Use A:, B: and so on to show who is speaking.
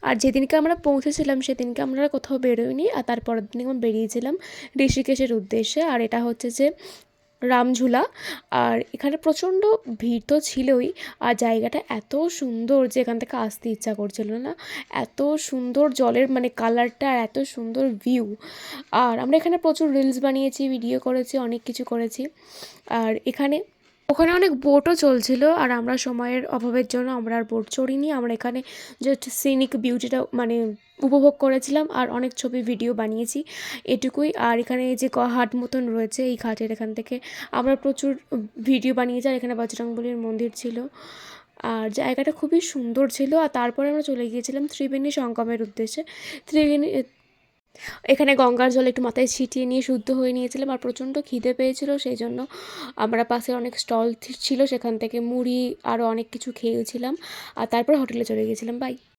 A: আর যেদিনকে আমরা পৌঁছেছিলাম সেদিনকে আমরা আর কোথাও বেরোইনি, আর তারপরের দিন আমরা বেরিয়েছিলাম ঋষিকেশের উদ্দেশ্যে। আর এটা হচ্ছে যে রামঝুলা। আর এখানে প্রচণ্ড ভিড় তো ছিলই, আর জায়গাটা এত সুন্দর যে এখান থেকে আসতে ইচ্ছা করছিল না। এত সুন্দর জলের মানে কালারটা, আর এত সুন্দর ভিউ। আর আমরা এখানে প্রচুর রিলস বানিয়েছি, ভিডিও করেছি, অনেক কিছু করেছি। আর ওখানে অনেক বোটও চলছিল, আর আমরা সময়ের অভাবের জন্য আমরা আর বোট চড়িনি। আমরা এখানে জাস্ট সিনিক বিউটিটা মানে উপভোগ করেছিলাম, আর অনেক ছবি ভিডিও বানিয়েছি, এটুকুই। আর এখানে যে ঘাট মতন রয়েছে, এই ঘাটের এখান থেকে আমরা প্রচুর ভিডিও বানিয়েছি। আর এখানে বজরংবলীর মন্দির ছিল, আর জায়গাটা খুবই সুন্দর ছিল। আর তারপরে আমরা চলে গিয়েছিলাম ত্রিবেণী সঙ্গমের উদ্দেশ্যে। ত্রিবেণী এখানে গঙ্গার জল একটু মাথায় ছিটিয়ে নিয়ে শুদ্ধ হয়ে নিয়েছিলাম। আর প্রচণ্ড খিদে পেয়েছিল, সেই জন্য আমরা পাশে অনেক স্টল ছিল, সেখান থেকে মুড়ি আরও অনেক কিছু খেয়েছিলাম। আর তারপর হোটেলে চলে গিয়েছিলাম। বাই।